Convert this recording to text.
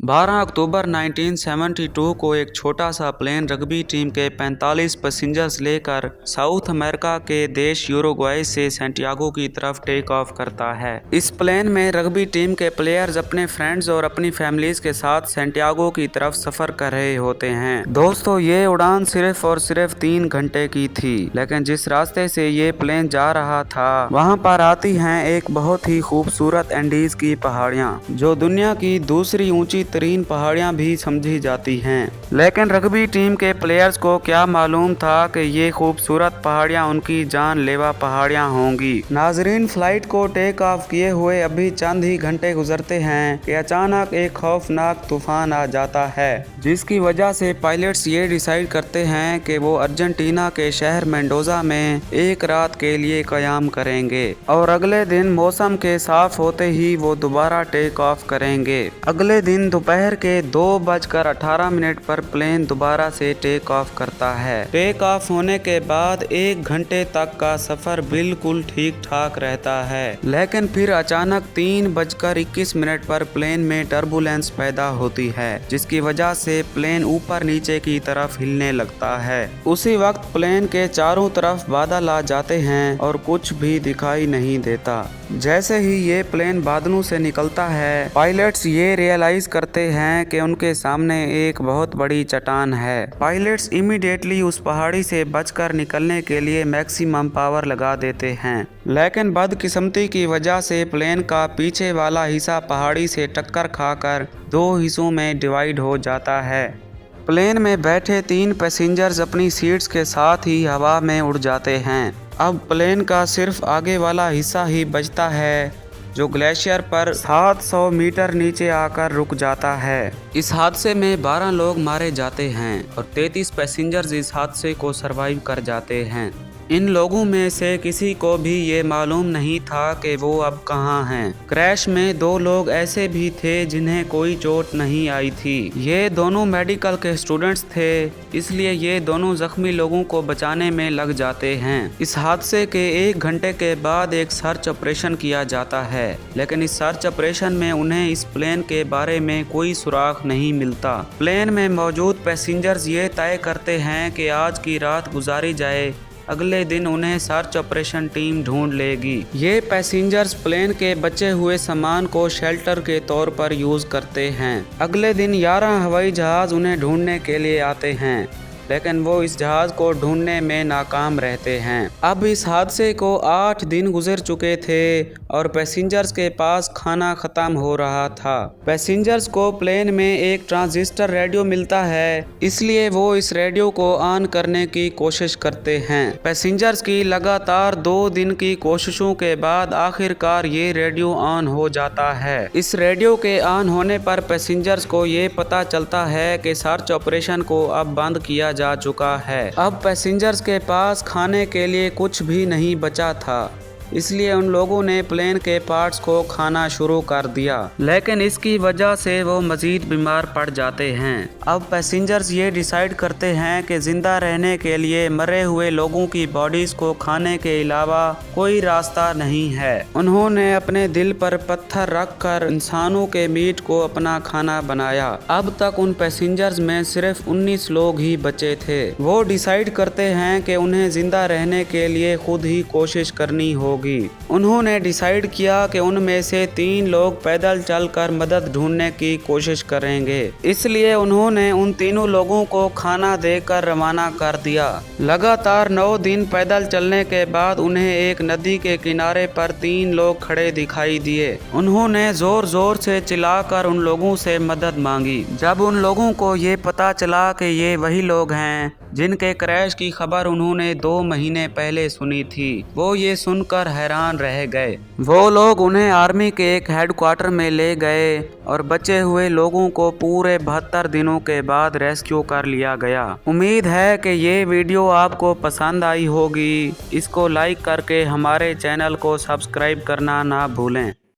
12 अक्टूबर 1972 को एक छोटा सा प्लेन रग्बी टीम के 45 पैसेंजर्स लेकर साउथ अमेरिका के देश यूरुग्वाई से सैंटियागो की तरफ टेक ऑफ करता है। इस प्लेन में रग्बी टीम के प्लेयर्स अपने फ्रेंड्स और अपनी फैमिलीज के साथ सैंटियागो की तरफ सफर कर रहे होते हैं। दोस्तों, ये उड़ान सिर्फ और सिर्फ 3 घंटे की थी, लेकिन जिस रास्ते से ये प्लेन जा रहा था वहाँ पर आती हैं एक बहुत ही खूबसूरत एंडीज की पहाड़ियाँ, जो दुनिया की दूसरी ऊंची तरीन पहाड़ियां भी समझी जाती हैं। लेकिन रग्बी टीम के प्लेयर्स को क्या मालूम था कि ये खूबसूरत पहाड़ियां उनकी जानलेवा पहाड़ियां होंगी। नाजरीन, फ्लाइट को टेक ऑफ किए हुए अभी चंद ही घंटे गुजरते हैं कि अचानक एक खौफनाक तूफान आ जाता है, जिसकी वजह से पायलट्स ये डिसाइड करते हैं कि वो अर्जेंटीना के शहर मेंडोजा में एक रात के लिए कयाम करेंगे और अगले दिन मौसम के साफ होते ही वो दोबारा टेक ऑफ करेंगे। अगले दिन दोपहर के 2:18 पर प्लेन दोबारा से टेक ऑफ करता है। टेक ऑफ होने के बाद 1 घंटे तक का सफर बिल्कुल ठीक ठाक रहता है, लेकिन फिर अचानक 3:21 पर प्लेन में टर्बुलेंस पैदा होती है, जिसकी वजह से प्लेन ऊपर नीचे की तरफ हिलने लगता है। उसी वक्त प्लेन के चारों तरफ बादल आ जाते हैं और कुछ भी दिखाई नहीं देता। जैसे ही ये प्लेन बादलों से निकलता है, पायलट्स ये रियलाइज करते हैं कि उनके सामने एक बहुत बड़ी चट्टान है। पायलट्स इमीडिएटली उस पहाड़ी से बचकर निकलने के लिए मैक्सिमम पावर लगा देते हैं, लेकिन बदकिस्मती की वजह से प्लेन का पीछे वाला हिस्सा पहाड़ी से टक्कर खाकर 2 हिस्सों में डिवाइड हो जाता है। प्लेन में बैठे 3 पैसेंजर्स अपनी सीट्स के साथ ही हवा में उड़ जाते हैं। अब प्लेन का सिर्फ आगे वाला हिस्सा ही बचता है, जो ग्लेशियर पर 700 मीटर नीचे आकर रुक जाता है। इस हादसे में 12 लोग मारे जाते हैं और 33 पैसेंजर्स इस हादसे को सरवाइव कर जाते हैं। इन लोगों में से किसी को भी ये मालूम नहीं था कि वो अब कहाँ हैं। क्रैश में 2 लोग ऐसे भी थे जिन्हें कोई चोट नहीं आई थी। ये दोनों मेडिकल के स्टूडेंट्स थे, इसलिए ये दोनों जख्मी लोगों को बचाने में लग जाते हैं। इस हादसे के 1 घंटे के बाद एक सर्च ऑपरेशन किया जाता है, लेकिन इस सर्च ऑपरेशन में उन्हें इस प्लेन के बारे में कोई सुराग नहीं मिलता। प्लेन में मौजूद पैसेंजर्स ये तय करते हैं कि आज की रात गुजारी जाए, अगले दिन उन्हें सर्च ऑपरेशन टीम ढूंढ लेगी। ये पैसेंजर्स प्लेन के बचे हुए सामान को शेल्टर के तौर पर यूज करते हैं। अगले दिन 11 हवाई जहाज उन्हें ढूंढने के लिए आते हैं, लेकिन वो इस जहाज को ढूंढने में नाकाम रहते हैं। अब इस हादसे को 8 दिन गुजर चुके थे और पैसेंजर्स के पास खाना खत्म हो रहा था। पैसेंजर्स को प्लेन में एक ट्रांजिस्टर रेडियो मिलता है, इसलिए वो इस रेडियो को ऑन करने की कोशिश करते हैं। पैसेंजर्स की लगातार 2 दिन की कोशिशों के बाद आखिरकार ये रेडियो ऑन हो जाता है। इस रेडियो के ऑन होने पर पैसेंजर्स को ये पता चलता है कि सर्च ऑपरेशन को अब बंद किया जा चुका है। अब पैसेंजर्स के पास खाने के लिए कुछ भी नहीं बचा था, इसलिए उन लोगों ने प्लेन के पार्ट्स को खाना शुरू कर दिया, लेकिन इसकी वजह से वो मजीद बीमार पड़ जाते हैं। अब पैसेंजर्स ये डिसाइड करते हैं कि जिंदा रहने के लिए मरे हुए लोगों की बॉडीज को खाने के अलावा कोई रास्ता नहीं है। उन्होंने अपने दिल पर पत्थर रखकर इंसानों के मीट को अपना खाना बनाया। अब तक उन पैसेंजर्स में सिर्फ 19 लोग ही बचे थे। वो डिसाइड करते हैं कि उन्हें जिंदा रहने के लिए खुद ही कोशिश करनी होगी। उन्होंने डिसाइड किया कि उनमें से 3 लोग पैदल चलकर मदद ढूंढने की कोशिश करेंगे, इसलिए उन्होंने उन तीनों लोगों को खाना देकर रवाना कर दिया। लगातार 9 दिन पैदल चलने के बाद उन्हें एक नदी के किनारे पर 3 लोग खड़े दिखाई दिए। उन्होंने जोर जोर से चिल्लाकर उन लोगों से मदद मांगी। जब उन लोगों को ये पता चला कि ये वही लोग हैं जिनके क्रैश की खबर उन्होंने 2 महीने पहले सुनी थी, वो ये सुनकर हैरान रह गए। वो लोग उन्हें आर्मी के एक हेडक्वार्टर में ले गए और बचे हुए लोगों को पूरे 72 दिनों के बाद रेस्क्यू कर लिया गया। उम्मीद है कि ये वीडियो आपको पसंद आई होगी। इसको लाइक करके हमारे चैनल को सब्सक्राइब करना ना भूलें।